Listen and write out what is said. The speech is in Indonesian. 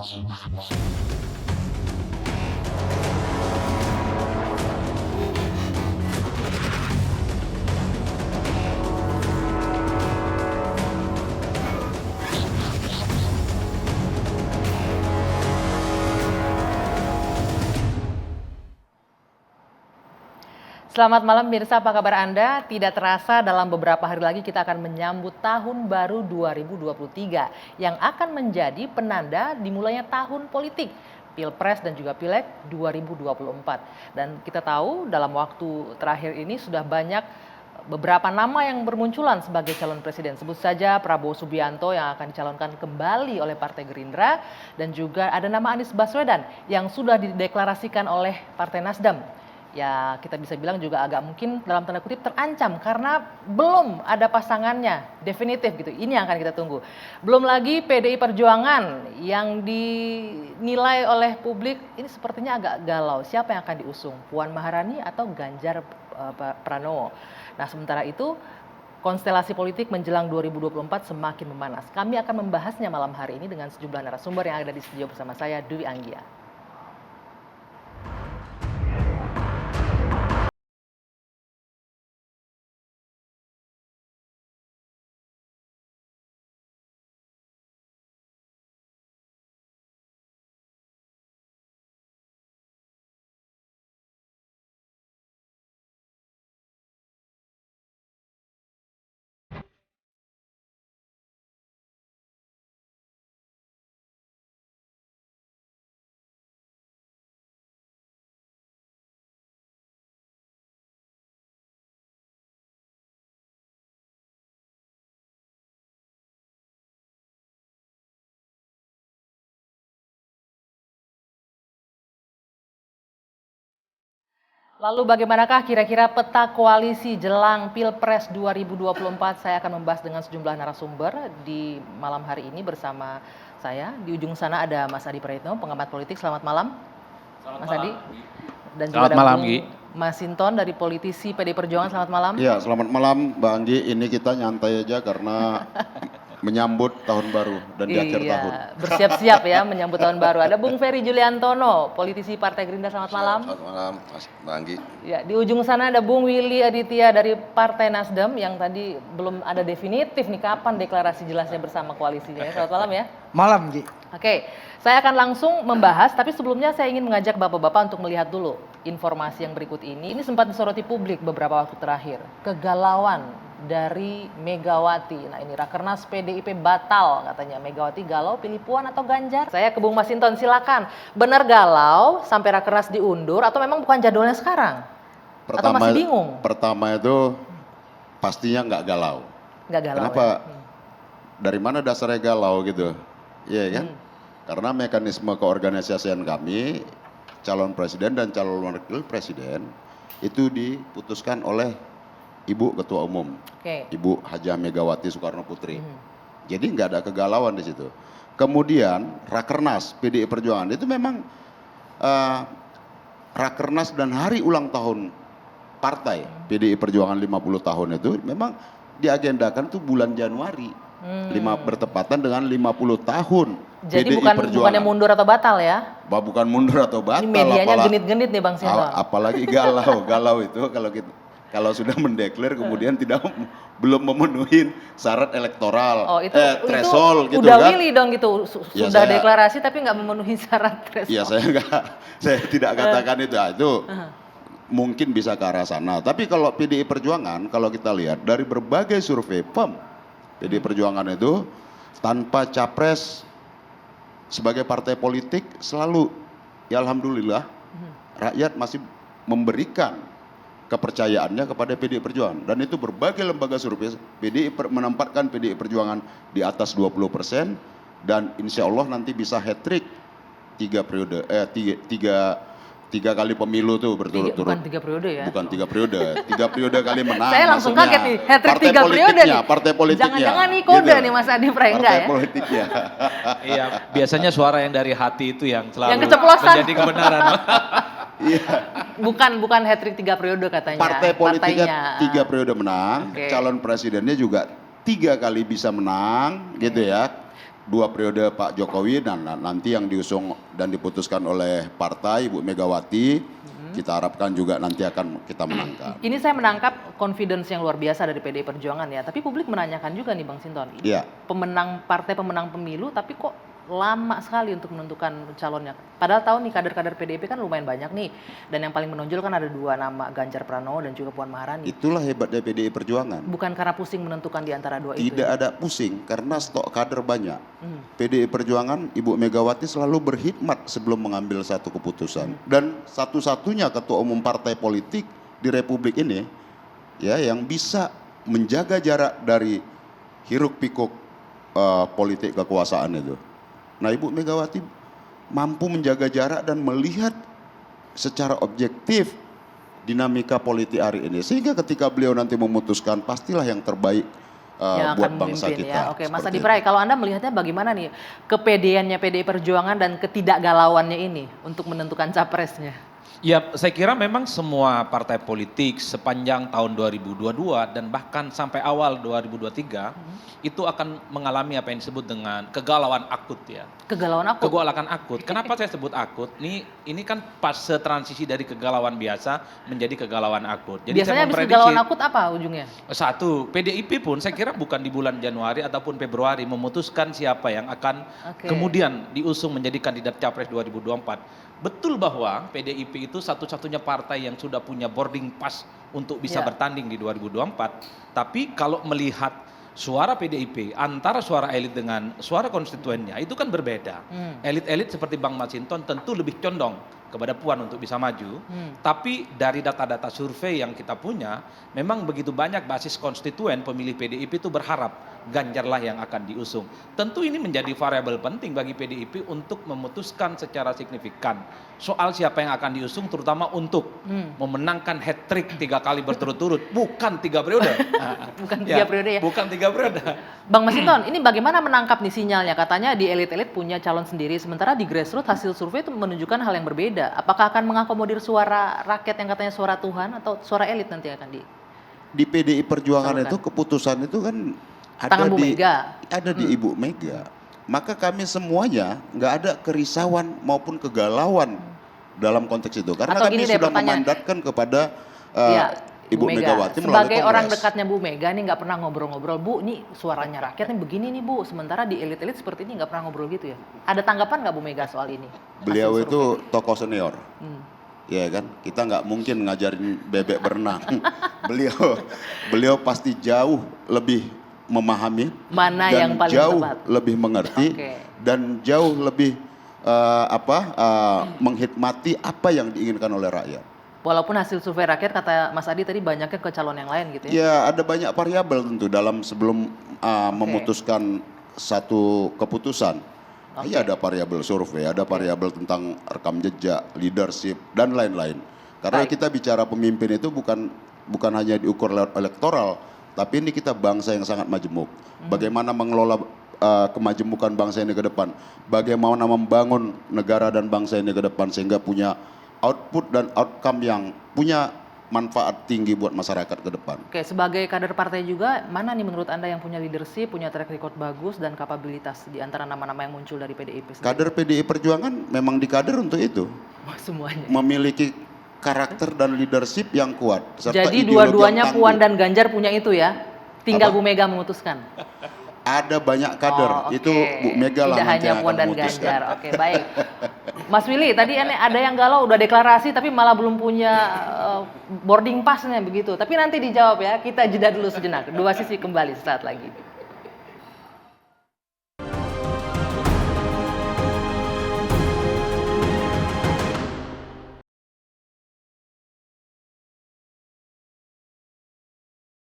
Selamat malam pemirsa, apa kabar Anda? Tidak terasa dalam beberapa hari lagi kita akan menyambut tahun baru 2023 yang akan menjadi penanda dimulainya tahun politik, Pilpres dan juga Pileg 2024. Dan kita tahu dalam waktu terakhir ini sudah banyak beberapa nama yang bermunculan sebagai calon presiden. Sebut saja Prabowo Subianto yang akan dicalonkan kembali oleh Partai Gerindra dan juga ada nama Anies Baswedan yang sudah dideklarasikan oleh Partai Nasdem. Ya kita bisa bilang juga agak mungkin dalam tanda kutip terancam karena belum ada pasangannya definitif gitu. Ini yang akan kita tunggu. Belum lagi PDI Perjuangan yang dinilai oleh publik ini sepertinya agak galau. Siapa yang akan diusung? Puan Maharani atau Ganjar Pranowo? Nah sementara itu konstelasi politik menjelang 2024 semakin memanas. Kami akan membahasnya malam hari ini dengan sejumlah narasumber yang ada di studio bersama saya, Dwi Anggia. Lalu bagaimanakah kira-kira peta koalisi jelang Pilpres 2024? Saya akan membahas dengan sejumlah narasumber di malam hari ini bersama saya. Di ujung sana ada Mas Adi Praetno, pengamat politik. Selamat malam, Selamat Mas malam, Adi. Gi. Dan juga Selamat ada malam, Bung Gi. Masinton dari politisi PD Perjuangan. Selamat malam. Iya, selamat malam Mbak Anggi. Ini kita nyantai aja karena menyambut tahun baru dan di akhir tahun. Bersiap-siap ya menyambut tahun baru. Ada Bung Ferry Juliantono, politisi Partai Gerindra. Selamat malam. Selamat malam, Mbak Anggi. Ya, di ujung sana ada Bung Willy Aditya dari Partai Nasdem yang tadi belum ada definitif nih kapan deklarasi jelasnya bersama koalisinya. Selamat malam ya. Malam, Gi. Oke, saya akan langsung membahas, tapi sebelumnya saya ingin mengajak Bapak-Bapak untuk melihat dulu informasi yang berikut ini. Ini sempat disoroti publik beberapa waktu terakhir. Kegalauan dari Megawati. Nah ini Rakernas PDIP batal katanya. Megawati galau pilih Puan atau Ganjar? Saya ke Bung Masinton, silakan. Benar galau sampai Rakernas diundur atau memang bukan jadwalnya sekarang? Atau masih bingung? Pertama itu pastinya nggak galau. Nggak galau. Kenapa? Ya? Dari mana dasarnya galau gitu? Iya kan? Karena mekanisme keorganisasian kami, calon presiden dan calon wakil presiden itu diputuskan oleh Ibu Ketua Umum, Ibu Hajah Megawati Soekarno Putri. Jadi nggak ada kegalauan di situ. Kemudian Rakernas PDI Perjuangan itu memang Rakernas dan hari ulang tahun partai PDI Perjuangan 50 tahun itu memang diagendakan itu bulan Januari. Bertepatan dengan 50 tahun. Jadi PDI bukannya mundur atau batal ya? Bukan mundur atau batal. Ini medianya genit-genit nih Bang Sinton. Apalagi galau itu kalau sudah mendeklar kemudian belum memenuhi syarat elektoral, threshold itu gitu udah kan. Willy dong gitu, sudah deklarasi tapi nggak memenuhi syarat threshold. Iya saya tidak katakan itu mungkin bisa ke arah sana. Tapi kalau PDI Perjuangan kalau kita lihat dari berbagai survei PDI Perjuangan itu tanpa capres sebagai partai politik selalu ya alhamdulillah rakyat masih memberikan kepercayaannya kepada PDI Perjuangan dan itu berbagai lembaga survei menempatkan PDI Perjuangan di atas 20% dan insya Allah nanti bisa hat-trick 3 kali pemilu tuh berturut-turut. Bukan 3 periode ya? Bukan 3 periode, 3 periode kali menang. Saya langsung kaget nih, hat-trick 3 periode nih. Partai politiknya. Jangan-jangan nih kode gitu. nih Mas Adi Pray, enggak ya? Partai politiknya. Iya, biasanya suara yang dari hati itu yang selalu Yang keceplosan. menjadi kebenaran. Iya. Bukan hat-trick 3 periode katanya. Partai politiknya partainya. 3 periode menang, Oke. calon presidennya juga 3 kali bisa menang, gitu ya. 2 periode Pak Jokowi dan nanti yang diusung dan diputuskan oleh partai Ibu Megawati, kita harapkan juga nanti akan kita menangkan. Ini saya menangkap confidence yang luar biasa dari PDI Perjuangan ya, tapi publik menanyakan juga nih Bang Sinton, ini Iya. partai pemenang pemilu tapi kok lama sekali untuk menentukan calonnya. Padahal tahu nih kader-kader PDIP kan lumayan banyak nih, dan yang paling menonjol kan ada 2 nama, Ganjar Pranowo dan juga Puan Maharani. Itulah hebatnya PDI Perjuangan. Bukan karena pusing menentukan di antara 2 itu. Tidak ada pusing karena stok kader banyak. PDI Perjuangan, Ibu Megawati selalu berkhidmat sebelum mengambil satu keputusan. Dan satu-satunya ketua umum partai politik di Republik ini ya yang bisa menjaga jarak dari hiruk pikuk politik kekuasaan itu. Nah, Ibu Megawati mampu menjaga jarak dan melihat secara objektif dinamika politik hari ini. Sehingga ketika beliau nanti memutuskan, pastilah yang terbaik yang buat akan bangsa memimpin kita. ya. Oke, Mas Seperti Adi Pray, kalau Anda melihatnya bagaimana nih kepedeannya PDI Perjuangan dan ketidakgalauannya ini untuk menentukan capresnya? Ya, saya kira memang semua partai politik sepanjang tahun 2022 dan bahkan sampai awal 2023 itu akan mengalami apa yang disebut dengan kegalauan akut ya. Kegalauan aku. Kegalauan akut. Kenapa saya sebut akut? Ini kan fase transisi dari kegalauan biasa menjadi kegalauan akut. Jadi Biasanya saya habis memprediksi kegalauan akut apa ujungnya? satu, PDIP pun saya kira bukan di bulan Januari ataupun Februari memutuskan siapa yang akan kemudian diusung menjadi kandidat Capres 2024. Betul bahwa PDIP itu satu-satunya partai yang sudah punya boarding pass untuk bisa bertanding di 2024. Tapi kalau melihat suara PDIP antara suara elit dengan suara konstituennya itu kan berbeda. Elit-elit seperti Bang Masinton tentu lebih condong kepada Puan untuk bisa maju. Tapi dari data-data survei yang kita punya, memang begitu banyak basis konstituen pemilih PDIP itu berharap Ganjarlah yang akan diusung. Tentu ini menjadi variabel penting bagi PDIP untuk memutuskan secara signifikan soal siapa yang akan diusung, terutama untuk memenangkan hat-trick 3 kali berturut-turut, bukan 3 periode. Bukan 3 periode ya. Bukan 3 periode. Bang Masinton, ini bagaimana menangkap nih sinyalnya? Katanya di elit-elit punya calon sendiri, sementara di grassroots hasil survei itu menunjukkan hal yang berbeda. Apakah akan mengakomodir suara rakyat yang katanya suara Tuhan atau suara elit nanti akan di PDI Perjuangan salurkan? itu keputusan itu kan Tangan Bu Mega. ada di Ibu Mega. Maka kami semuanya nggak ada kerisauan maupun kegalauan dalam konteks itu. Karena Atau kami gini deh sudah pertanyaan. memandatkan kepada Ya, Ibu Bu Megawati melalui sebagai orang Kongres. dekatnya Bu Mega nih nggak pernah ngobrol-ngobrol, Bu, nih suaranya rakyat nih begini nih Bu, sementara di elit-elit seperti ini nggak pernah ngobrol gitu ya. Ada tanggapan nggak Bu Mega soal ini? Beliau Hasil itu survei. tokoh senior. Ya kan, kita nggak mungkin ngajarin bebek berenang. beliau pasti jauh lebih memahami Mana dan yang paling jauh tepat? lebih mengerti Oke. dan jauh lebih menghikmati apa yang diinginkan oleh rakyat. Walaupun hasil survei rakyat kata Mas Adi tadi banyaknya ke calon yang lain gitu ya. Ya ada banyak variabel tentu dalam sebelum memutuskan satu keputusan. Iya ada variabel survei, ada variabel tentang rekam jejak, leadership dan lain-lain. Karena Baik. kita bicara pemimpin itu bukan hanya diukur lewat elektoral, tapi ini kita bangsa yang sangat majemuk. Bagaimana mengelola kemajemukan bangsa ini ke depan, bagaimana membangun negara dan bangsa ini ke depan sehingga punya output dan outcome yang punya manfaat tinggi buat masyarakat ke depan. Oke, sebagai kader partai juga, mana nih menurut Anda yang punya leadership, punya track record bagus dan kapabilitas di antara nama-nama yang muncul dari PDIP sendiri? Kader PDI Perjuangan memang dikader untuk itu, Semuanya. memiliki karakter dan leadership yang kuat. Serta Jadi ideologi dua-duanya yang Puan tangguh. dan Ganjar punya itu ya? Tinggal Apa? Bu Mega memutuskan? Ada banyak kader, Oh, oke. itu Bu Mega lah Tidak nanti hanya yang Puan akan dan memutuskan. Ganjar. Oke, baik. Mas Willy, tadi ada yang galau udah deklarasi tapi malah belum punya boarding pass-nya begitu. Tapi nanti dijawab ya, kita jeda dulu sejenak. Dua Sisi kembali sesaat lagi.